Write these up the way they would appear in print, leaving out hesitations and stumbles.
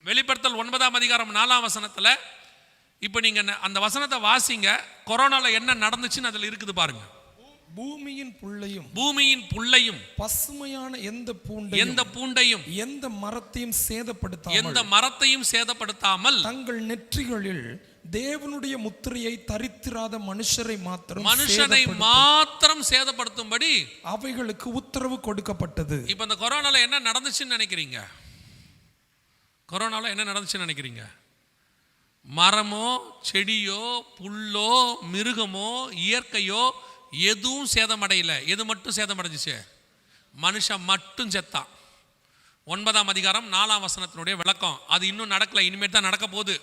வெளிப்படுத்தல் 9ஆம் அதிகாரம் 4ஆம் வசனத்தில் இப்போ நீங்கள் அந்த வசனத்தை வாசிங்க. கொரோனாவில் என்ன நடந்துச்சுன்னு அதில் இருக்குது பாருங்க. பூமியின் புல்லையும் பசுமையான எந்த பூண்டையும் எந்த மரத்தையும் சேதப்படுத்தாமல் தங்கள் நெற்றிகளில் தேவனுடைய முத்திரையை தரித்திராத மனுஷனை மாத்திரம் சேதப்படுத்தும்படி அவைகளுக்கு உத்தரவு கொடுக்கப்பட்டது. இப்போ இந்த கொரோனாவில் என்ன நடந்துச்சுன்னு நினைக்கிறீங்க? மரமோ செடியோ புல்லோ மிருகமோ இயற்கையோ எதுவும் சேதமடையல. எது மட்டும் சேதமடைஞ்சிச்சு? மனுஷன் மட்டும் செத்தான். 9ஆம் அதிகாரம் 4ஆம் வசனத்தினுடைய விளக்கம். அது இன்னும் நடக்கல, இனிமேட் தான் நடக்க போகுது.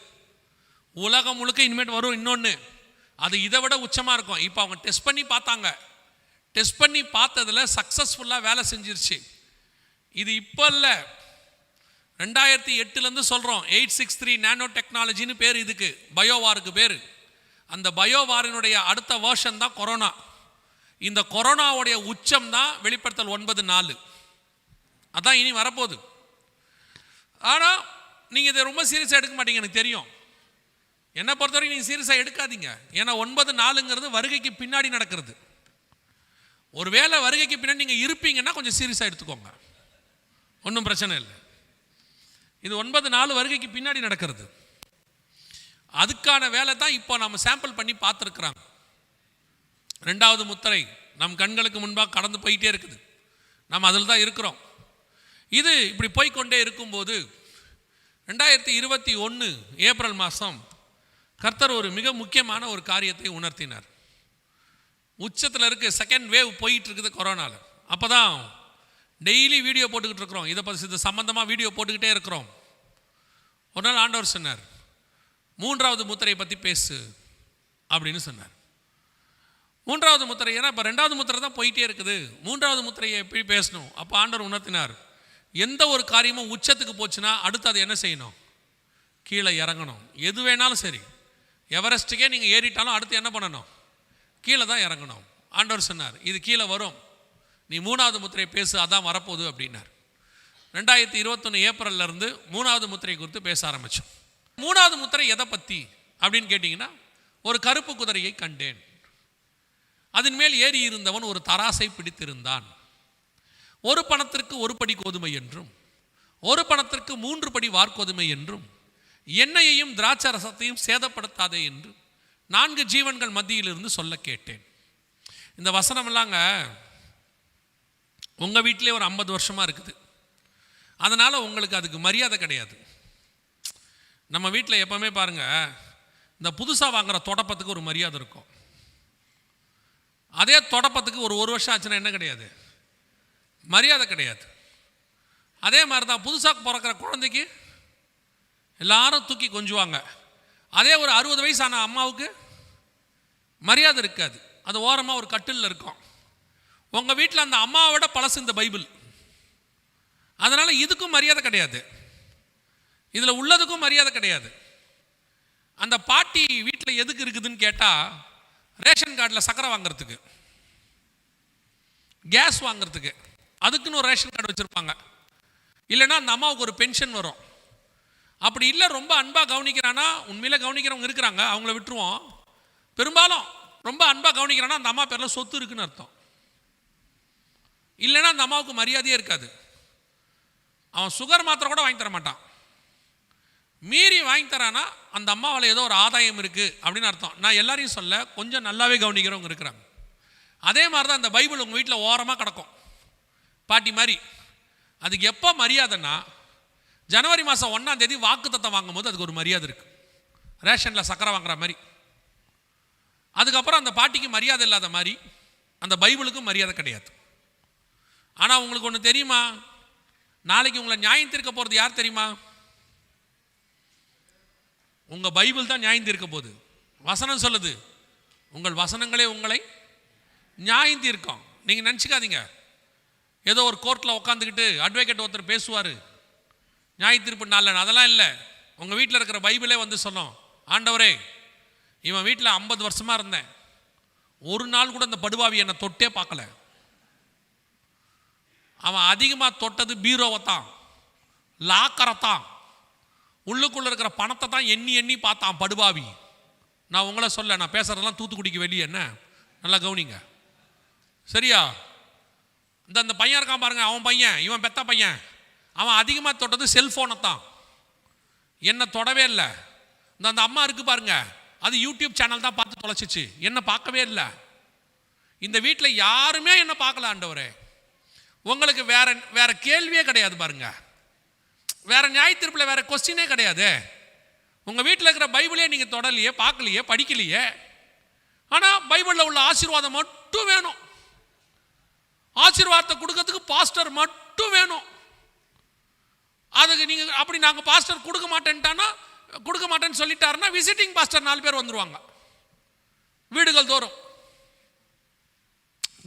உலகம் முழுக்க இனிமேட் வரும் இன்னொன்று, அது இதை விட உச்சமாக இருக்கும். இப்போ அவங்க டெஸ்ட் பண்ணி பார்த்தாங்க. டெஸ்ட் பண்ணி பார்த்ததில் சக்ஸஸ்ஃபுல்லாக வேலை செஞ்சிருச்சு. இது இப்போ இல்லை, 2008 சொல்கிறோம். 863 நானோ டெக்னாலஜின்னு பேர் இதுக்கு, பயோவாருக்கு பேர். அந்த பயோவாரினுடைய அடுத்த வேர்ஷன் தான் கொரோனா. இந்த கொரோனாவுடைய உச்சம் தான் வெளிப்படுத்தல் 9:4. அதான் இனி வரப்போகுது. ஆனால் நீங்கள் இதை ரொம்ப சீரியஸாக எடுக்க மாட்டீங்க, எனக்கு தெரியும். என்னை பொறுத்த வரைக்கும் நீங்கள் சீரியஸாக எடுக்காதீங்க. ஏன்னா 9:4 வருகைக்கு பின்னாடி நடக்கிறது. ஒருவேளை வருகைக்கு பின்னாடி நீங்கள் இருப்பீங்கன்னா கொஞ்சம் சீரியஸாக எடுத்துக்கோங்க, ஒன்றும் பிரச்சனை இல்லை. இது 9:4 வருகைக்கு பின்னாடி நடக்கிறது. அதுக்கான வேலை தான் இப்போ நம்ம சாம்பிள் பண்ணி பார்த்துருக்குறாங்க. 2வது முத்திரை நம் கண்களுக்கு முன்பாக கடந்து போயிட்டே இருக்குது. நம்ம அதில் தான் இருக்கிறோம். இது இப்படி போய்கொண்டே இருக்கும்போது 2021 ஏப்ரல் மாதம் கர்த்தர் ஒரு மிக முக்கியமான ஒரு காரியத்தை உணர்த்தினார். உச்சத்தில் இருக்குது, செகண்ட் வேவ் போயிட்டு இருக்குது கொரோனாவில். அப்போ தான் டெய்லி வீடியோ போட்டுக்கிட்டு இருக்கிறோம், இது சம்பந்தமாக வீடியோ போட்டுக்கிட்டே இருக்கிறோம். ஒரு நாள் ஆண்டவர் சொன்னார், 3வது முத்திரையை பற்றி பேசு அப்படின்னு சொன்னார். 3வது முத்திரை, ஏன்னா இப்போ 2வது முத்திரை தான் போயிட்டே இருக்குது, 3வது முத்திரையை எப்படி பேசணும்? அப்போ ஆண்டவர் உணர்த்தினார், எந்த ஒரு காரியமும் உச்சத்துக்கு போச்சுன்னா அடுத்து அது என்ன செய்யணும்? கீழே இறங்கணும். எது வேணாலும் சரி, எவரெஸ்ட்டுக்கே நீங்கள் ஏறிட்டாலும் அடுத்து என்ன பண்ணணும்? கீழே தான் இறங்கணும். ஆண்டவர் சொன்னார், இது கீழே வரும், நீ 3வது முத்திரையை பேசு, அதான் வரப்போகுது அப்படின்னார். 2021 ஏப்ரல்லேருந்து 3வது முத்திரை குறித்து பேச ஆரம்பித்தோம். 3வது முத்திரை எதை பற்றி அப்படின்னு கேட்டிங்கன்னா, ஒரு கருப்பு குதிரையை கண்டேன், அதன் மேல் ஏறி இருந்தவன் ஒரு தராசை பிடித்திருந்தான். ஒரு பணத்திற்கு 1 படி கோதுமை என்றும், ஒரு பணத்திற்கு 3 படி வார்கோதுமை என்றும், எண்ணெயையும் திராட்சை ரசத்தையும் சேதப்படுத்தாதே என்று 4 ஜீவன்கள் மத்தியிலிருந்து சொல்ல கேட்டேன். இந்த வசனமெல்லாங்க உங்கள் வீட்டிலே ஒரு 50 வருஷமாக இருக்குது. அதனால் உங்களுக்கு அதுக்கு மரியாதை கிடையாது. நம்ம வீட்டில் எப்போவுமே பாருங்கள், இந்த புதுசாக வாங்குகிற தொடப்பத்துக்கு ஒரு மரியாதை இருக்கும். அதே தொடப்பத்துக்கு ஒரு வருஷம் ஆச்சுன்னா என்ன கிடையாது? மரியாதை கிடையாது. அதே மாதிரி தான் புதுசாக பிறக்கிற குழந்தைக்கு எல்லாரும் தூக்கி கொஞ்சுவாங்க. அதே ஒரு 60 வயசான அம்மாவுக்கு மரியாதை இருக்காது, அது ஓரமாக ஒரு கட்டிலில் இருக்கும். உங்கள் வீட்டில் அந்த அம்மாவை விட பழசு இந்த பைபிள். அதனால் இதுக்கும் மரியாதை கிடையாது, இதில் உள்ளதுக்கும் மரியாதை கிடையாது. அந்த பாட்டி வீட்டில் எதுக்கு இருக்குதுன்னு கேட்டால், ரேஷன் கார்டில் சக்கரை வாங்கிறதுக்கு, கேஸ் வாங்கிறதுக்கு, அதுக்குன்னு ஒரு ரேஷன் கார்டு வச்சுருப்பாங்க. இல்லைன்னா அந்த அம்மாவுக்கு ஒரு பென்ஷன் வரும். அப்படி இல்லை ரொம்ப அன்பாக கவனிக்கிறான்னா, உண்மையிலே கவனிக்கிறவங்க இருக்கிறாங்க, அவங்கள விட்டுருவோம். பெரும்பாலும் ரொம்ப அன்பாக கவனிக்கிறான்னா அந்த அம்மா பேரில் சொத்து இருக்குன்னு அர்த்தம். இல்லைன்னா அந்த அம்மாவுக்கு மரியாதையே இருக்காது. அவன் சுகர் மாத்திரை கூட வாங்கி தர மாட்டான். மீறி வாங்கி தரானா அந்த அம்மாவில் ஏதோ ஒரு ஆதாயம் இருக்குது அப்படின்னு அர்த்தம். நான் எல்லாரையும் சொல்ல, கொஞ்சம் நல்லாவே கவனிக்கிறவங்க இருக்கிறாங்க. அதே மாதிரி தான் இந்த பைபிள் உங்கள் வீட்டில் ஓரமாக கிடக்கும், பாட்டி மாதிரி. அதுக்கு எப்போ மரியாதைன்னா, ஜனவரி மாதம் 1ஆம் தேதி வாக்குத்தத்தம் வாங்கும்போது அதுக்கு ஒரு மரியாதை இருக்குது, ரேஷனில் சக்கரை வாங்குற மாதிரி. அதுக்கப்புறம் அந்த பாட்டிக்கு மரியாதை இல்லாத மாதிரி அந்த பைபிளுக்கும் மரியாதை கிடையாது. ஆனால் உங்களுக்கு ஒன்று தெரியுமா? நாளைக்கு உங்களை நியாயம் தீர்க்க போகிறது யார் தெரியுமா? உங்கள் பைபிள் தான் நியாயம் தீர்க்க போகுது. வசனம் சொல்லுது, உங்கள் வசனங்களே உங்களை நியாயம் தீர்க்கும். நீங்கள் நினச்சிக்காதீங்க ஏதோ ஒரு கோர்ட்டில் உட்காந்துக்கிட்டு அட்வொகேட் ஒருத்தர் பேசுவார் நியாய தீர்ப்பு நாளில். அதெல்லாம் இல்லை. உங்கள் வீட்டில் இருக்கிற பைபிளே வந்து சொன்னோம், ஆண்டவரே இவன் வீட்டில் 50 வருஷமாக இருந்தேன், ஒரு நாள் கூட இந்த படுபாவி என்னை தொட்டே பார்க்கல. அவன் அதிகமாக தொட்டது பீரோவை தான், லாக்கரை தான், உள்ளுக்குள்ள இருக்கிற பணத்தை தான் எண்ணி எண்ணி பார்த்தான் படுபாவி. நான் உங்களை சொல்ல, நான் பேசுறதெல்லாம் தூத்துக்குடிக்கு வெளியே, என்ன நல்லா கவனிங்க சரியா? இந்த பையன் இருக்கான் பாருங்க, அவன் பையன், இவன் பெத்த பையன், அவன் அதிகமாக தொட்டது செல்ஃபோனை தான், என்ன தொடவே இல்லை. அந்த அம்மா இருக்கு பாருங்க, அது யூடியூப் சேனல் தான் பார்த்து தொலைச்சிச்சு, என்ன பார்க்கவே இல்லை. இந்த வீட்டில் யாருமே என்ன பார்க்கல ஆண்டவரே. உங்களுக்கு வேற கேள்வியே கிடையாது பாருங்க, வேற நியாய தீர்ப்பில் வேற கொஸ்டினே கிடையாது. உங்கள் வீட்டில் இருக்கிற பைபிளே நீங்கள் தொடலையே, பார்க்கலையே, படிக்கலையே. ஆனால் பைபிளில் உள்ள ஆசீர்வாதம் மட்டும் வேணும், ஆசீர்வாதத்தை கொடுக்கறதுக்கு பாஸ்டர் மட்டும் வேணும். அதுக்கு நீங்கள் அப்படி நாங்கள் பாஸ்டர் கொடுக்க மாட்டேன்னு சொல்லிட்டாருன்னா விசிட்டிங் பாஸ்டர் 4 பேர் வந்துருவாங்க வீடுகள் தோறும்.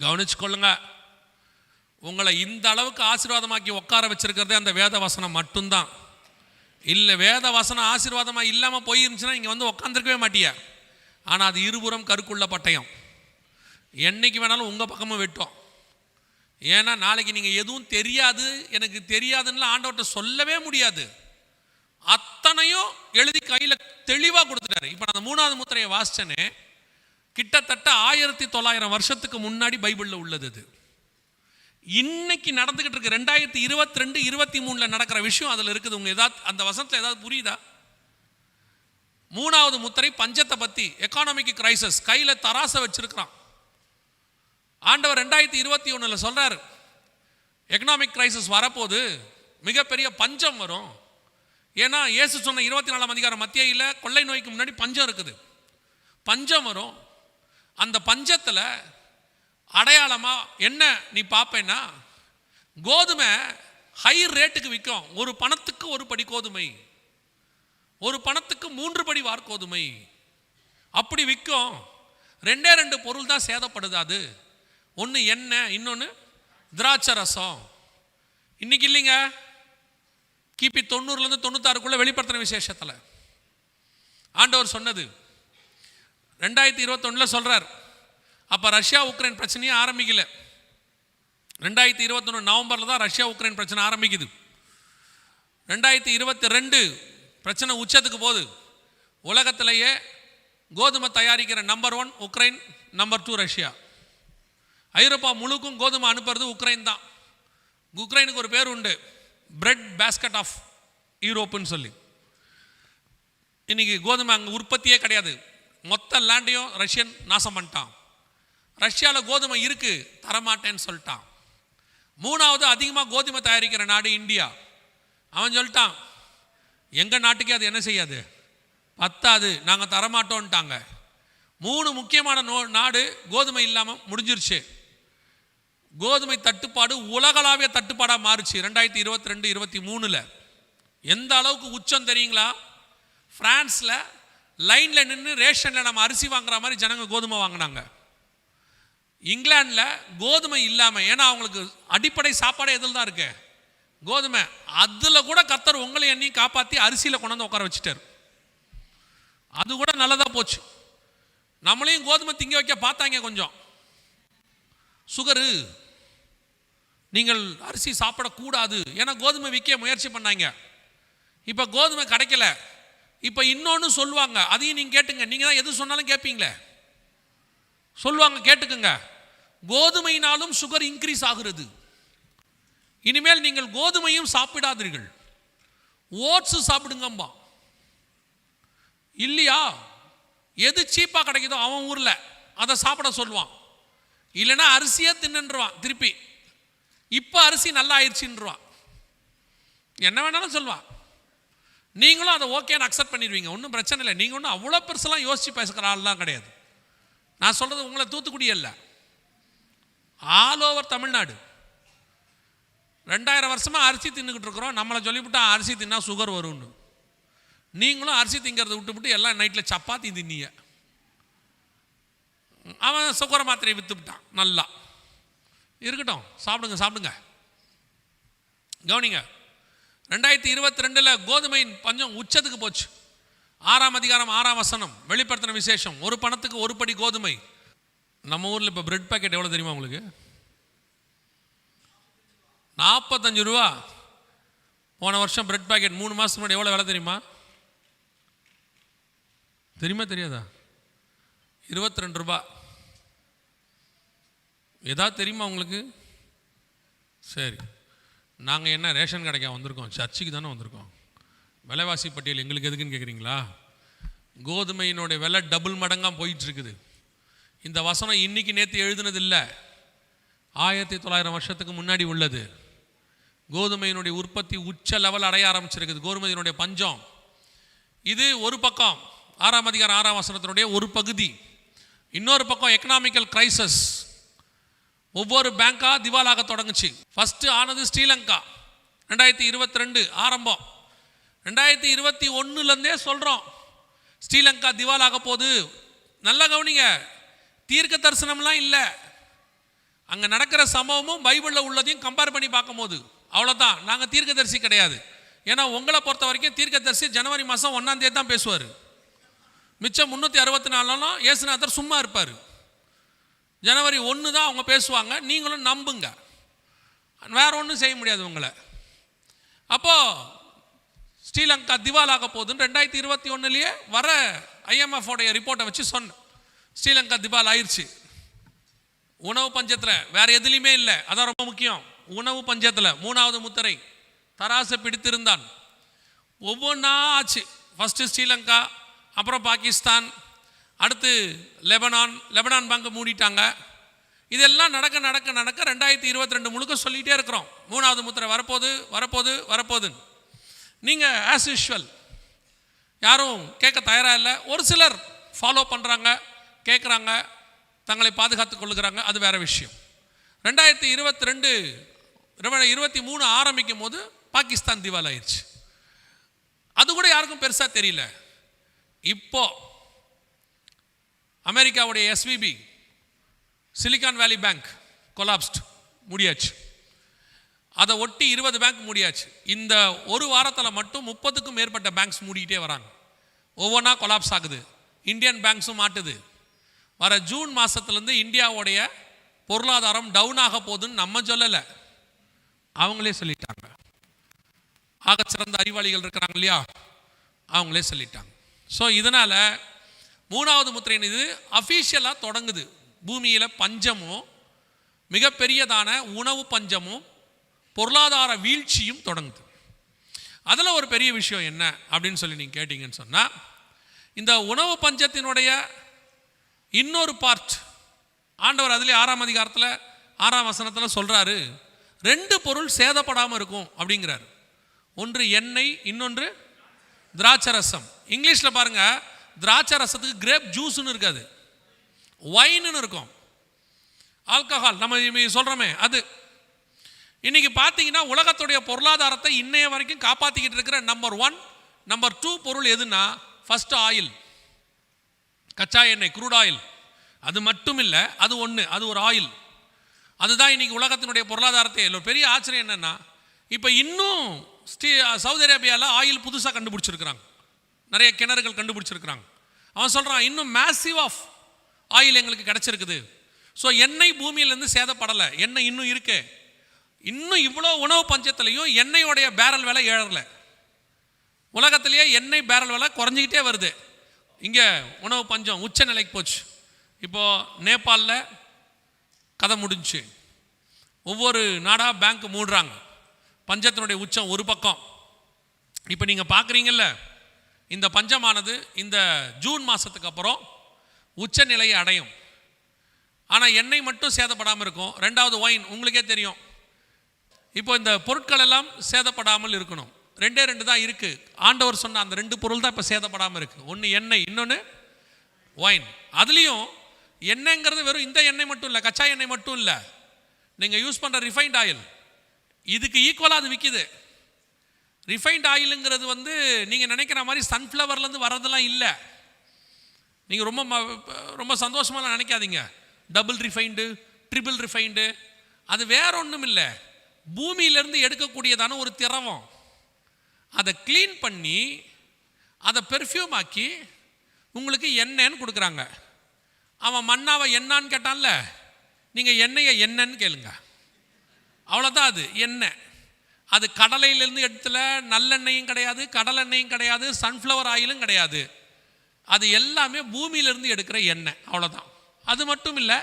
கவனிச்சு கொள்ளுங்க, உங்களை இந்த அளவுக்கு ஆசீர்வாதமாக்கி உட்கார வச்சிருக்கிறதே அந்த வேத வசனம் மட்டும்தான். இல்லை வேத வசனம் ஆசீர்வாதமாக இல்லாமல் போயிருந்துச்சுன்னா இங்கே வந்து உட்காந்துருக்கவே மாட்டியா. ஆனால் அது இருபுறம் கருக்குள்ள பட்டயம், என்னைக்கு வேணாலும் உங்கள் பக்கமும் வெட்டும். ஏன்னா நாளைக்கு நீங்கள் எதுவும் தெரியாது, எனக்கு தெரியாதுன்னு ஆண்டவர்கிட்ட சொல்லவே முடியாது. அத்தனையும் எழுதி கையில் தெளிவாக கொடுத்துட்டாரு. இப்போ நான் 3வது முத்திரையை வாசிச்சேனே, கிட்டத்தட்ட 1900 வருஷத்துக்கு முன்னாடி பைபிளில் உள்ளது. அது இன்னைக்கு நடந்துகிட்டு இருக்கு. 2022 23 நடக்கிற விஷயம் அதில் இருக்குது. உங்க ஏதாவது அந்த வசனத்தில் ஏதாவது புரியுதா? 3வது முத்திரை பஞ்சத்தை பற்றி, எக்கானமிக் கிரைசிஸ், கையில் தராசை வச்சிருக்கிறான் ஆண்டவர். 2021 சொல்றாரு, எக்கனாமிக் கிரைசிஸ் வரப்போது, மிகப்பெரிய பஞ்சம் வரும். ஏன்னா இயேசு சொன்ன 24ஆம் அதிகாரம் மத்தியில கொள்ளை நோய்க்கு முன்னாடி பஞ்சம் இருக்குது, பஞ்சம் வரும். அந்த பஞ்சத்தில் அடையாளமா என்ன நீ பார்ப்பேன்னா, கோதுமை ஹை ரேட்டுக்கு விற்கும். ஒரு பணத்துக்கு 1 படி கோதுமை, ஒரு பணத்துக்கு 3 படி வார்கோதுமை அப்படி விற்கும். 2 பொருள் தான் சேதப்படுது. அது ஒன்று எண்ணெய், இன்னொன்று திராட்சை ரசம். இன்னைக்கு இல்லைங்க, கிபி 90லேருந்து 96க்குள்ள வெளிப்படுத்தின விசேஷத்தில் ஆண்டவர் சொன்னது 2021 சொல்றார். அப்போ ரஷ்யா உக்ரைன் பிரச்சனையே ஆரம்பிக்கல. 2021 நவம்பரில் தான் ரஷ்யா உக்ரைன் பிரச்சனை ஆரம்பிக்குது. 2022 பிரச்சனை உச்சத்துக்கு போகுது. உலகத்திலேயே கோதுமை தயாரிக்கிற நம்பர் 1 உக்ரைன், நம்பர் 2 ரஷ்யா. ஐரோப்பா முழுக்கும் கோதுமை அனுப்புறது உக்ரைன் தான். உக்ரைனுக்கு ஒரு பேர் உண்டு, பிரெட் பேஸ்கட் ஆஃப் யூரோப்புன்னு சொல்லி. இன்னைக்கு கோதுமை அங்கே உற்பத்தியே கிடையாது, மொத்த லேண்டையும் ரஷ்யன் நாசம் பண்ணிட்டான். ரஷ்யாவில் கோதுமை இருக்கு, தரமாட்டேன்னு சொல்லிட்டான். 3வது அதிகமாக கோதுமை தயாரிக்கிற நாடு இந்தியா. அவன் சொல்லிட்டான், எங்கள் நாட்டுக்கே அது என்ன செய்யாது, பத்தாது, நாங்கள் தரமாட்டோன்ட்டாங்க. 3 முக்கியமான நாடு கோதுமை இல்லாமல் முடிஞ்சிருச்சு. கோதுமை தட்டுப்பாடு உலகளாவிய தட்டுப்பாடாக மாறுச்சு 2022 23. எந்த அளவுக்கு உச்சம் தெரியுங்களா? பிரான்ஸில் லைனில் நின்று ரேஷனில் நம்ம அரிசி வாங்குற மாதிரி ஜனங்க கோதுமை வாங்கினாங்க. இங்கிலாண்டில் கோதுமை இல்லாமல், ஏன்னா அவங்களுக்கு அடிப்படை சாப்பாடு எதில் தான் இருக்கு, கோதுமை. அதில் கூட கர்த்தர் உங்களை எண்ணி காப்பாற்றி அரிசியில் கொண்டாந்து உட்கார வச்சுட்டார். அது கூட நல்லதாக போச்சு. நம்மளையும் கோதுமை திங்க வைக்க பார்த்தாங்க கொஞ்சம். சுகரு, நீங்கள் அரிசி சாப்பிடக்கூடாது, ஏன்னா கோதுமை விற்க முயற்சி பண்ணாங்க. இப்போ கோதுமை கிடைக்கல. இப்போ இன்னொன்று சொல்லுவாங்க, அதையும் நீங்கள் கேட்டுங்க. நீங்கள் தான் எது சொன்னாலும் கேட்பீங்களே, சொல்லுவாங்க, கேட்டுக்குங்க. கோதுமையினாலும் சுகர் இன்க்ரீஸ் ஆகிறது. இனிமேல் நீங்கள் கோதுமையும் சாப்பிடாதீர்கள், ஓட்ஸ் சாப்பிடுங்கம்பா. இல்லையா, எது சீப்பாக கிடைக்குதோ அவன் ஊரில் அதை சாப்பிட சொல்லுவான். இல்லைன்னா அரிசியே தின்னுருவான் திருப்பி. இப்போ அரிசி நல்லா ஆயிடுச்சுன்றான், என்ன வேணாலும் சொல்லுவான். நீங்களும் அதை ஓகேன்னு அக்செப்ட் பண்ணிடுவீங்க, ஒன்றும் பிரச்சனை இல்லை. நீங்கள் ஒன்றும் அவ்வளோ பெருசெல்லாம் யோசித்து பேசுகிற ஆள்லாம் கிடையாது. நான் சொல்கிறது உங்களை தூத்துக்குடி அல்ல, ஆல் ஓவர் தமிழ்நாடு. 2000 வருஷமாக அரிசி தின்னுக்கிட்டு இருக்கிறோம். நம்மளை சொல்லிவிட்டா அரிசி தின்னா சுகர் வரும்னு. நீங்களும் அரிசி திங்கிறத விட்டுவிட்டு எல்லாம் நைட்டில் சப்பாத்தி தின்னீங்க. அவன் சுகர மாத்திரையை விற்றுவிட்டான். நல்லா இருக்கட்டும், சாப்பிடுங்க சாப்பிடுங்க. கவனிங்க, 2022 கோதுமையின் பஞ்சம் உச்சத்துக்கு போச்சு. 6ஆம் அதிகாரம் 6ஆம் வசனம் வெளிப்படுத்தின விசேஷம். 1 பணத்துக்கு 1 படி கோதுமை. நம்ம ஊரில் இப்போ பிரெட் பேக்கெட் எவ்வளோ தெரியுமா உங்களுக்கு? 45 ரூபா. போன வருஷம் பிரெட் பாக்கெட் 3 மாதத்துக்கு முன்னாடி எவ்வளோ விலை தெரியுமா? தெரியாதா? 22 ரூபா. ஏதாவது தெரியுமா உங்களுக்கு? சரி, நாங்கள் என்ன ரேஷன் கடைக்கா வந்திருக்கோம்? சர்ச்சுக்கு தானே வந்திருக்கோம். விலைவாசி பட்டியல் எங்களுக்கு எதுக்குன்னு கேட்குறீங்களா? கோதுமையினுடைய விலை டபுள் மடங்காக போயிட்டுருக்குது. இந்த வசனம் இன்னைக்கு நேற்று எழுதுனது இல்லை, 1900 வருஷத்துக்கு முன்னாடி உள்ளது. கோதுமையினுடைய உற்பத்தி உச்ச லெவல் அடைய ஆரம்பிச்சிருக்குது. கோதுமையினுடைய பஞ்சம் இது ஒரு பக்கம், 6ஆம் அதிகாரம் 6ஆம் வசனத்தினுடைய ஒரு பகுதி. இன்னொரு பக்கம் எக்கனாமிக்கல் கிரைசஸ். ஒவ்வொரு பேங்காக திவாலாக தொடங்குச்சு. ஃபஸ்ட்டு ஆனது ஸ்ரீலங்கா, 2022 ஆரம்பம். 2021லேருந்தே சொல்கிறோம் ஸ்ரீலங்கா திவாலாக போகுது. நல்லா கவனிங்க, தீர்க்க தரிசனம்லாம் இல்லை, அங்கே நடக்கிற சம்பவமும் பைபிளில் உள்ளதையும் கம்பேர் பண்ணி பார்க்கும்போது அவ்வளோதான். நாங்கள் தீர்க்கதரிசி கிடையாது. ஏன்னா உங்களை பொறுத்த வரைக்கும் தீர்க்கதரிசி ஜனவரி மாதம் 1ஆம் தேதி தான் பேசுவார். மிச்சம் 364 நாளும் இயேசுநாதர் சும்மா இருப்பார். ஜனவரி 1 தான் அவங்க பேசுவாங்க. நீங்களும் நம்புங்க, வேற ஒன்றும் செய்ய முடியாது உங்களை. அப்போது ஸ்ரீலங்கா திவாலாக போகுதுன்னு 2021 வர IMF-உடைய ரிப்போர்ட்டை வச்சு சொன்னேன். ஸ்ரீலங்கா திவால் ஆயிடுச்சு. உணவு பஞ்சத்தில், வேற எதுலையுமே இல்லை. அதான் ரொம்ப முக்கியம். உணவு பஞ்சத்தில் 3வது முத்திரை தராசை பிடித்திருந்தான். ஒவ்வொன்றா ஆச்சு. ஃபஸ்ட்டு ஸ்ரீலங்கா, அப்புறம் பாகிஸ்தான், அடுத்து லெபனான் பேங்க் மூடிட்டாங்க. இதெல்லாம் நடக்க 2022 முழுக்க சொல்லிகிட்டே இருக்கிறோம், 3வது முத்திரை வரப்போகுது. நீங்கள் ஆஸ் யூஷுவல் யாரும் கேட்க தயாராக இல்லை. ஒரு சிலர் ஃபாலோ பண்ணுறாங்க, கேட்குறாங்க, தங்களை பாதுகாத்துக் கொள்ளுகிறாங்க, அது வேற விஷயம். 2023 ஆரம்பிக்கும் போது பாகிஸ்தான் திவால் ஆயிடுச்சு. அது கூட யாருக்கும் பெருசாக தெரியல. இப்போ அமெரிக்காவுடைய SVB, சிலிகான் வேலி பேங்க் கொலாப்ஸ்ட், முடியாச்சு. அதை ஒட்டி 20 பேங்க் மூடியாச்சு. இந்த ஒரு வாரத்தில் மட்டும் 30க்கும் மேற்பட்ட பேங்க்ஸ் மூடிக்கிட்டே வராங்க. ஒவ்வொன்றா கொலாப்ஸ் ஆகுது. இந்தியன் பேங்க்ஸும் மாட்டுது. வர ஜூன் மாதத்துலேருந்து இந்தியாவுடைய பொருளாதாரம் டவுன் ஆக போகுதுன்னு நம்ம சொல்லலை, அவங்களே சொல்லிட்டாங்க. ஆக சிறந்த அறிவாளிகள் இருக்கிறாங்க இல்லையா, அவங்களே சொல்லிட்டாங்க. ஸோ இதனால் 3வது முத்திரையின் இது அஃபீஷியலாக தொடங்குது. பூமியில் பஞ்சமும், மிகப்பெரியதான உணவு பஞ்சமும், பொருளாதார வீழ்ச்சியும் தொடங்குது. அதில் ஒரு பெரிய விஷயம் என்ன அப்படின்னு சொல்லி நீங்கள் கேட்டிங்கன்னு சொன்னால், இந்த உணவு பஞ்சத்தினுடைய இன்னொரு பார்ட் ஆண்டவர் அதிலே 6ஆம் அதிகாரத்தில் 6ஆம் வசனத்தில் சொல்கிறாரு, 2 பொருள் சேதப்படாமல் இருக்கும் அப்படிங்கிறார். ஒன்று எண்ணெய், இன்னொன்று திராட்சை ரசம். இங்கிலீஷில் பாருங்கள், திராட்சை ரசத்துக்கு கிரேப் ஜூஸ்ன்னு இருக்காது, ஒயின்னு இருக்கும். ஆல்கஹால் நம்ம சொல்கிறோமே அது. இன்னைக்கு பார்த்தீங்கன்னா உலகத்துடைய பொருளாதாரத்தை இன்னைய வரைக்கும் காப்பாற்றிக்கிட்டு இருக்கிற நம்பர் 1, நம்பர் 2 பொருள் எதுனா, ஃபர்ஸ்ட் ஆயில், கச்சா எண்ணெய், க்ரூட் ஆயில். அது மட்டும் இல்லை, அது ஒன்று, அது ஒரு ஆயில். அதுதான் இன்னைக்கு உலகத்தினுடைய பொருளாதாரத்தை. ஒரு பெரிய ஆச்சரியம் என்னன்னா, இப்போ இன்னும் சவுதி அரேபியாவில் ஆயில் புதுசாக கண்டுபிடிச்சிருக்கிறாங்க, நிறைய கிணறுகள் கண்டுபிடிச்சிருக்கிறாங்க. அவன் சொல்கிறான், இன்னும் மேசிவ் ஆஃப் ஆயில் எங்களுக்கு கிடச்சிருக்குது. ஸோ எண்ணெய் பூமியிலேருந்து சேதப்படலை, எண்ணெய் இன்னும் இருக்கு. இன்னும் இவ்வளோ உணவு பஞ்சத்துலையும் எண்ணெயோடைய பேரல் விலை ஏறலை. உலகத்திலேயே எண்ணெய் பேரல் விலை குறைஞ்சிக்கிட்டே வருது. இங்கே உணவு பஞ்சம் உச்ச நிலைக்கு போச்சு. இப்போது நேபாளில் கதை முடிஞ்சு, ஒவ்வொரு நாடாக பேங்க் மூடுறாங்க. பஞ்சத்தினுடைய உச்சம் ஒரு பக்கம். இப்போ நீங்கள் பார்க்குறீங்கல்ல, இந்த பஞ்சமானது இந்த ஜூன் மாதத்துக்கு அப்புறம் உச்ச நிலையை அடையும். ஆனால் எண்ணெய் மட்டும் சேதப்படாமல் இருக்கும். 2வது ஒயின், உங்களுக்கே தெரியும். இப்போ இந்த பொருட்கள் எல்லாம் சேதப்படாமல் இருக்கணும். 2 தான் இருக்குது. ஆண்டவர் சொன்ன அந்த 2 பொருள் தான் இப்போ சேதப்படாமல் இருக்குது. ஒன்று எண்ணெய், இன்னொன்று ஒயின். அதுலேயும் எண்ணெய்ங்கிறது வெறும் இந்த எண்ணெய் மட்டும் இல்லை, கச்சா எண்ணெய் மட்டும் இல்லை, நீங்கள் யூஸ் பண்ணுற ரிஃபைண்ட் ஆயில், இதுக்கு ஈக்குவலாக அது விற்கிது. ரிஃபைண்ட் ஆயிலுங்கிறது நீங்கள் நினைக்கிற மாதிரி சன்ஃப்ளவர்லேருந்து வர்றதெல்லாம் இல்லை. நீங்கள் ரொம்ப சந்தோஷமாக நினைக்காதீங்க. டபுள் ரிஃபைண்டு, ட்ரிபிள் ரிஃபைண்டு, அது வேற ஒன்றும் இல்லை, பூமியிலேருந்து எடுக்கக்கூடியதான ஒரு திரவம். அதை க்ளீன் பண்ணி அதை பெர்ஃப்யூம் ஆக்கி உங்களுக்கு எண்ணெய்ன்னு கொடுக்குறாங்க. அவன் மண்ணாவை என்னான்னு கேட்டான்ல, நீங்கள் எண்ணெயை என்னன்னு கேளுங்க, அவ்வளோதான். அது எண்ணெய். அது கடலையிலேருந்து எடுத்துல நல்லெண்ணெயும் கிடையாது, கடலெண்ணெயும் கிடையாது, சன்ஃப்ளவர் ஆயிலும் கிடையாது. அது எல்லாமே பூமியிலிருந்து எடுக்கிற எண்ணெய், அவ்வளோதான். அது மட்டும் இல்லை,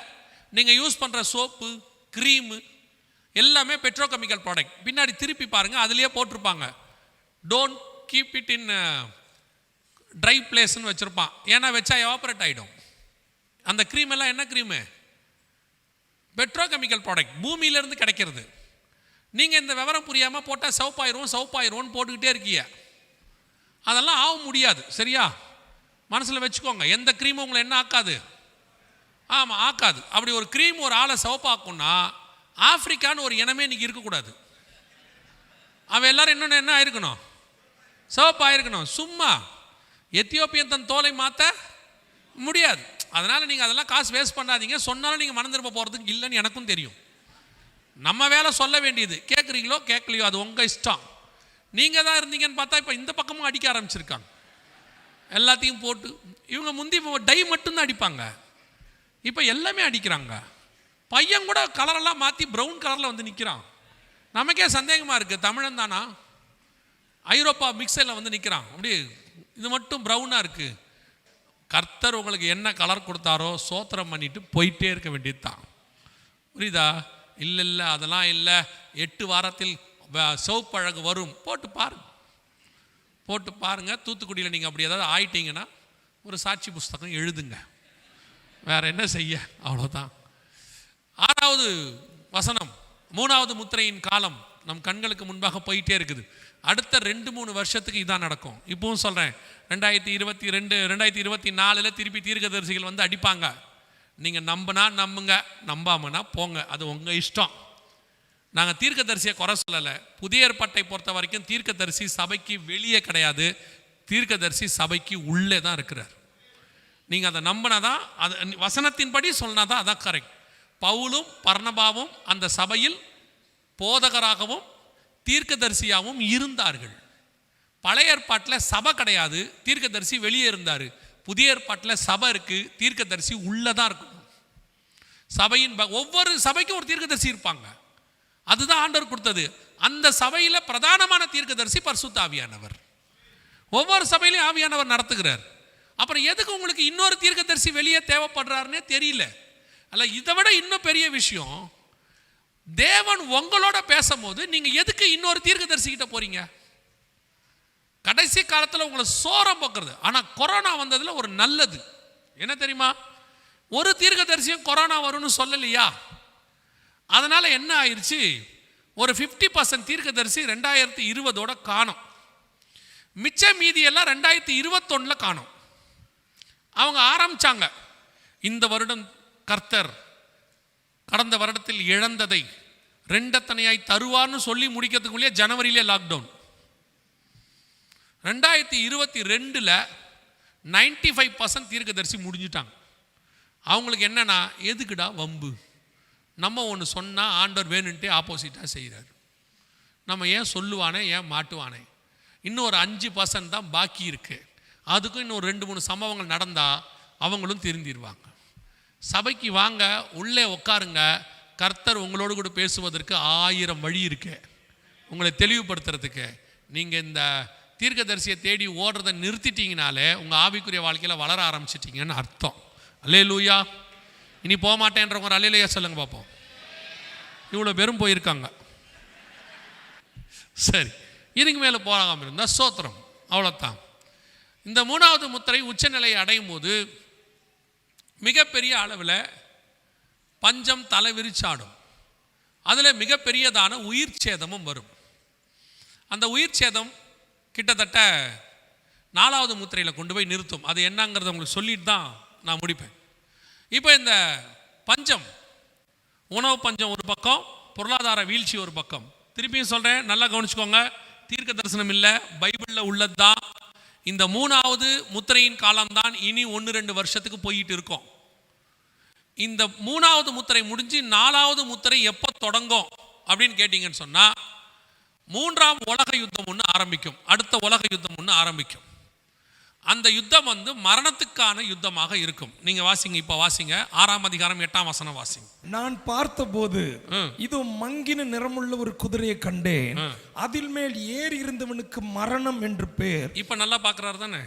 நீங்கள் யூஸ் பண்ணுற சோப்பு, க்ரீமு எல்லாமே பெட்ரோகெமிக்கல் ப்ராடக்ட். பின்னாடி திருப்பி பாருங்கள், அதுலேயே போட்டிருப்பாங்க don't keep it in dry பிளேஸ்ன்னு வச்சுருப்பான். ஏன்னா வச்சா எவாபரேட் ஆகிடும். அந்த க்ரீம் எல்லாம் என்ன க்ரீமு? பெட்ரோகெமிக்கல் ப்ராடக்ட், பூமியிலேருந்து கிடைக்கிறது. நீங்கள் இந்த விவரம் புரியாமல் போட்டால் சவுப்பாயிரும் போட்டுக்கிட்டே இருக்கீங்க. அதெல்லாம் ஆக முடியாது, சரியா? மனசில் வச்சுக்கோங்க. எந்த க்ரீமும் உங்களை என்ன ஆக்காது? ஆமாம், ஆக்காது. அப்படி ஒரு க்ரீம் ஒரு ஆளை சிவப்பாக்கும்னா ஆப்பிரிக்கான்னு ஒரு இனமே இன்றைக்கி இருக்கக்கூடாது. அவன் எல்லாரும் இன்னொன்று என்ன ஆயிருக்கணும்? சிவப்பாயிருக்கணும். சும்மா எத்தியோப்பியன் தன் தோலை மாற்ற முடியாது. அதனால் நீங்கள் அதெல்லாம் காசு வேஸ்ட் பண்ணாதீங்க. சொன்னாலும் நீங்கள் மனம் திரும்ப போகிறதுக்கு இல்லைன்னு எனக்கும் தெரியும். நம்ம வேலை சொல்ல வேண்டியது. கேட்குறீங்களோ கேட்கலையோ அது உங்கள் இஷ்டம். நீங்கள் தான் இருந்தீங்கன்னு பார்த்தா இப்போ இந்த பக்கமும் அடிக்க ஆரம்பிச்சிருக்காங்க. எல்லாத்தையும் போட்டு இவங்க முந்தி டை மட்டும்தான் அடிப்பாங்க, இப்போ எல்லாமே அடிக்கிறாங்க. பையன் கூட கலரெல்லாம் மாற்றி ப்ரௌன் கலரில் வந்து நிற்கிறான். நமக்கே சந்தேகமாக இருக்குது, தமிழன் தானா? ஐரோப்பா மிக்சரில் வந்து நிற்கிறான். அப்படி இது மட்டும் ப்ரௌனாக இருக்குது. கர்த்தர் உங்களுக்கு என்ன கலர் கொடுத்தாரோ சோத்திரம் பண்ணிட்டு போயிட்டே இருக்க வேண்டியது தான். புரியுதா? இல்லை அதெல்லாம் இல்லை, 8 வாரத்தில் சிவப்பழகு வரும். போட்டு பாருங்க. தூத்துக்குடியில் நீங்கள் அப்படி ஏதாவது ஆயிட்டீங்கன்னா ஒரு சாட்சி புஸ்தகம் எழுதுங்க. வேற என்ன செய்ய? அவ்வளோதான். 6வது வசனம், 3வது முத்திரையின் காலம் நம் கண்களுக்கு முன்பாக போயிட்டே இருக்குது. அடுத்த 2-3 வருஷத்துக்கு இதான் நடக்கும். இப்பவும் சொல்கிறேன், 2022 2024 திருப்பி தீர்க்கதரிசிகள் வந்து அடிப்பாங்க. நீங்கள் நம்பினா நம்புங்க, நம்பாமனா போங்க, அது உங்கள் இஷ்டம். நாங்கள் தீர்க்கதரிசியை குறை சொல்லலை. புதிய ஏற்பாட்டை பொறுத்த வரைக்கும் தீர்க்கதரிசி சபைக்கு வெளியே கிடையாது, தீர்க்கதரிசி சபைக்கு உள்ளே தான் இருக்கிறார். நீங்கள் அதை நம்பினா தான், அது வசனத்தின்படி சொன்னா தான் அதான் கரெக்ட். பவுலும் பர்னபாவும் அந்த சபையில் போதகராகவும் தீர்க்கதரிசியாகவும் இருந்தார்கள். பழைய ஏற்பாட்டில் சபை கிடையாது, தீர்க்கதரிசி வெளியே இருந்தார். புதிய ஏற்பாட்டில் சபை இருக்குது, தீர்க்கதரிசி உள்ளே தான் இருக்கணும். சபையின் ஒவ்வொரு சபைக்கும் ஒரு தீர்க்கதரிசி இருப்பாங்க. அதுதான் ஆண்டவர் கொடுத்தது. அந்த சபையில் பிரதானமான தீர்க்கதரிசி பரிசுத்த ஆவியானவர். ஒவ்வொரு சபையிலையும் ஆவியானவர் நடத்துகிறார். அப்புறம் எதுக்கு உங்களுக்கு இன்னொரு தீர்க்கதரிசி வெளியே தேவைப்படுறாருன்னே தெரியல. அல்ல, இதை விட இன்னும் பெரிய விஷயம், தேவன் உங்களோட பேசும்போது நீங்கள் எதுக்கு இன்னொரு தீர்க்கதரிசி கிட்ட போறீங்க? கடைசி காலத்தில் உங்களை சோரம் போக்குறது. ஆனால் கொரோனா வந்ததில் ஒரு நல்லது என்ன தெரியுமா? ஒரு தீர்க்கதரிசியும் கொரோனா வரும்னு சொல்லலையா? அதனால என்ன ஆயிடுச்சு, ஒரு 50% தீர்க்கதரிசி 2020 காணும். மிச்ச மீதியெல்லாம் 2021 காணும். அவங்க ஆரம்பிச்சாங்க, இந்த வருடம் கர்த்தர் கடந்த வருடத்தில் இழந்ததை 2 தருவார்னு சொல்லி முடிக்கிறதுக்குள்ளே ஜனவரியிலே லாக்டவுன். 2022 95% தீர்க்கதரிசி முடிஞ்சிட்டாங்க. அவங்களுக்கு என்னன்னா, எதுக்குடா வம்பு, நம்ம ஒன்று சொன்னால் ஆண்டவர் வேணுன்ட்டே ஆப்போசிட்டாக செய்கிறார், நம்ம ஏன் சொல்லுவானே ஏன் மாட்டுவானே. இன்னும் ஒரு 5% தான் பாக்கி இருக்குது. அதுக்கும் இன்னும் 2-3 சம்பவங்கள் நடந்தால் அவங்களும் திருந்திடுவாங்க. சபைக்கு வாங்க, உள்ளே உட்காருங்க. கர்த்தர் உங்களோடு கூட பேசுவதற்கு 1000 வழி இருக்கு உங்களை தெளிவுபடுத்துறதுக்கு. நீங்கள் இந்த தீர்க்கதரிசியை தேடி ஓடுறதை நிறுத்திட்டீங்கனாலே உங்கள் ஆவிக்குரிய வாழ்க்கையில் வளர ஆரம்பிச்சிட்டிங்கன்னு அர்த்தம். அல்லேலூயா. இனி போக மாட்டேன்றவங்க அல்லேலூயா சொல்லுங்க பார்ப்போம். இவ்வளோ பேரும் போயிருக்காங்க. சரி, இதுக்கு மேலே போகாமல் இருந்தால் ஸ்தோத்திரம். அவ்வளோதான். இந்த 3வது முத்திரை உச்சநிலையை அடையும் போது மிகப்பெரிய அளவில் பஞ்சம் தலை விரிச்சாடும். அதில் மிகப்பெரியதான உயிர் சேதமும் வரும். அந்த உயிர் சேதம் கிட்டத்தட்ட 4வது முத்திரையில் கொண்டு போய் நிறுத்தும். அது என்னங்கிறத உங்களுக்கு சொல்லிட்டு தான் நான் முடிப்பேன். இப்போ இந்த பஞ்சம், உணவு பஞ்சம் ஒரு பக்கம், பொருளாதார வீழ்ச்சி ஒரு பக்கம். திருப்பியும் சொல்கிறேன், நல்லா கவனிச்சுக்கோங்க. தீர்க்க தரிசனம் இல்லை, பைபிளில் உள்ளது தான். இந்த 3வது முத்திரையின் காலம்தான் இனி 1-2 வருஷத்துக்கு போயிட்டு இருக்கோம். இந்த 3வது முத்திரை முடிஞ்சு 4வது முத்திரை எப்போ தொடங்கும் அப்படின்னு கேட்டிங்கன்னு சொன்னால், 3ஆம் உலக யுத்தம் ஒன்று ஆரம்பிக்கும். அடுத்த உலக யுத்தம் ஒன்று ஆரம்பிக்கும். அந்த யுத்தம் வந்து மரணத்துக்கான யுத்தமாக இருக்கும். நீங்க வாசிங்க, இப்ப வாசிங்க 6ஆம் அதிகாரம் 8ஆம் வசனம் வாசிங்க. நான் பார்த்தபோது இதோ மங்கின நிறமுள்ள ஒரு குதிரையை கண்டேன், அதில் மேல் ஏறி இருந்தவனுக்கு மரணம் என்று பேர். இப்ப நல்லா பாக்குறாரு தானே.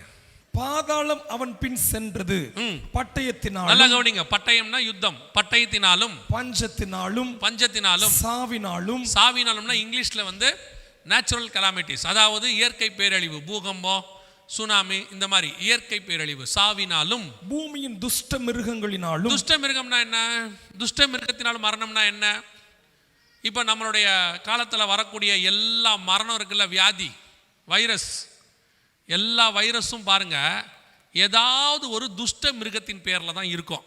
பாதாளம் அவன் பின் சென்றது, பட்டயத்தினாலும், நல்லா கவனிங்க, பட்டயம்னா யுத்தம், பட்டயத்தினாலும் பஞ்சத்தினாலும் சாவினாலும்னா இங்கிலீஷ்ல வந்து நேச்சுரல் கலாமிட்டிஸ், அதாவது இயற்கை பேரழிவு, பூகம்பம், சுனாமி, இந்த மாதிரி இயற்கை பேரழிவு. சாவினாலும் பூமியின் துஷ்ட மிருகங்களினாலும். துஷ்ட மிருகம்னா என்ன? துஷ்ட மிருகத்தினாலும் மரணம்னா என்ன? இப்ப நம்மளுடைய காலத்துல வரக்கூடிய எல்லா மரணம் இருக்குல்ல, வியாதி, வைரஸ், எல்லா வைரஸும் பாருங்க ஏதாவது ஒரு துஷ்ட மிருகத்தின் பேர்ல தான் இருக்கும்.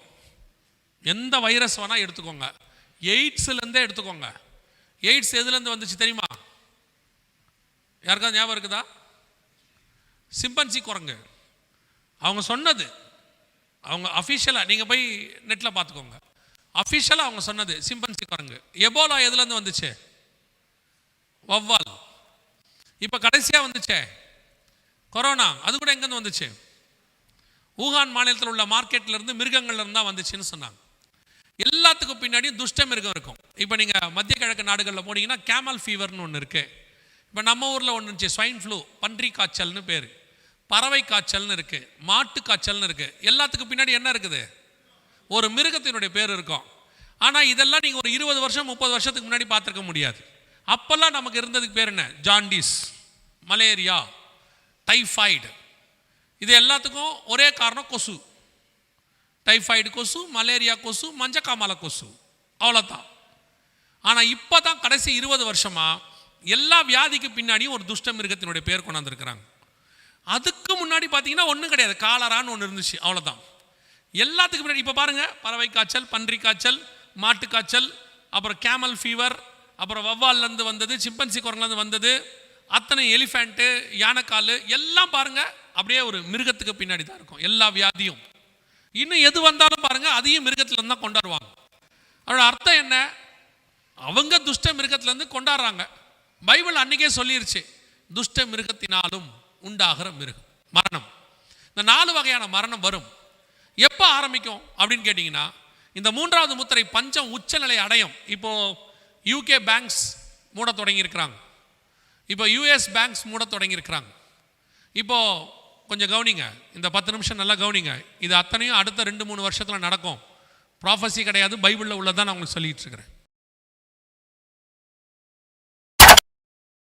எந்த வைரஸ் வேணா எடுத்துக்கோங்க, எய்ட்ஸ்ல இருந்தே எடுத்துக்கோங்க. எய்ட்ஸ் எதுல இருந்து வந்துச்சு தெரியுமா? யாருக்காவது ஞாபகம் இருக்குதா? சிம்பன்சி குரங்கு. அவங்க சொன்னது, அவங்க அஃபிஷியலாக நீங்கள் போய் நெட்டில் பார்த்துக்கோங்க, அஃபிஷியலாக அவங்க சொன்னது சிம்பன்சி குரங்கு. எபோலா எதுலேருந்து வந்துச்சு? வவ்வால். இப்போ கடைசியாக வந்துச்சே கொரோனா, அது கூட எங்கேருந்து வந்துச்சு? ஊகான் மாநிலத்தில் உள்ள மார்க்கெட்லேருந்து மிருகங்கள்லேருந்து தான் வந்துச்சுன்னு சொன்னாங்க. எல்லாத்துக்கும் பின்னாடியும் துஷ்ட மிருகம் இருக்கும். இப்போ நீங்கள் மத்திய கிழக்கு நாடுகளில் போனீங்கன்னா கேமல் ஃபீவர்னு ஒன்று இருக்குது. இப்போ நம்ம ஊரில் ஒன்று இருந்துச்சு ஸ்வைன் ஃப்ளூ, பன்றி காய்ச்சல்னு பேர். பறவை காய்ச்சல்னு இருக்கு, மாட்டு காய்ச்சல்னு இருக்கு. எல்லாத்துக்கும் பின்னாடி என்ன இருக்குது? ஒரு மிருகத்தினுடைய பேர் இருக்கும். ஆனால் இதெல்லாம் நீங்கள் ஒரு 20 வருஷம் 30 வருஷத்துக்கு முன்னாடி பார்த்துருக்க முடியாது. அப்போல்லாம் நமக்கு இருந்ததுக்கு பேர் என்ன? Jaundice, malaria, typhoid. இது எல்லாத்துக்கும் ஒரே காரணம் கொசு. டைஃபாய்டு கொசு, மலேரியா கொசு, மஞ்சக்காமலை கொசு, அவ்வளோதான். ஆனால் இப்போ தான் கடைசி 20 வருஷமா எல்லா வியாதிக்கு பின்னாடியும் ஒரு துஷ்ட மிருகத்தினுடைய பேர் கொண்டாந்துருக்கிறாங்க. அதுக்கு முன்னாடி பார்த்தீங்கன்னா ஒன்றும் கிடையாது, காலரான்னு ஒன்று இருந்துச்சு, அவ்வளோதான். எல்லாத்துக்கும் முன்னாடி இப்போ பாருங்கள், பறவை காய்ச்சல், பன்றி காய்ச்சல், மாட்டு காய்ச்சல், அப்புறம் கேமல் ஃபீவர், அப்புறம் வவ்வால்லேருந்து வந்தது, சிம்பன்சி குரங்குலேருந்து வந்தது, அத்தனை எலிஃபேண்ட்டு, யானைக்கால், எல்லாம் பாருங்கள் அப்படியே ஒரு மிருகத்துக்கு பின்னாடி தான் இருக்கும் எல்லா வியாதியும். இன்னும் எது வந்தாலும் பாருங்கள் அதையும் மிருகத்துலேருந்து தான் கொண்டாடுவாங்க. அதோட அர்த்தம் என்ன? அவங்க துஷ்ட மிருகத்துலேருந்து கொண்டாடுறாங்க. பைபிள் அன்றைக்கே சொல்லிருச்சு, துஷ்ட மிருகத்தினாலும் உண்டாகிற மிருகம் மரணம். இந்த 4 வகையான மரணம் வரும். எப்போ ஆரம்பிக்கும் அப்படின்னு கேட்டிங்கன்னா, இந்த 3வது முத்திரை பஞ்சம் உச்சநிலை அடையும். இப்போ யூகே பேங்க்ஸ் மூட தொடங்கியிருக்கிறாங்க, இப்போ யூஎஸ் பேங்க்ஸ் மூட தொடங்கியிருக்கிறாங்க. இப்போ கொஞ்சம் கவனிங்க, இந்த 10 நிமிஷம் நல்லா கவனிங்க. இது அத்தனையும் அடுத்த 2-3 வருஷத்தில் நடக்கும். ப்ராஃபஸி கிடையாது, பைபிளில் உள்ளதான் நான் உங்களுக்கு சொல்லிட்டு இருக்கிறேன்.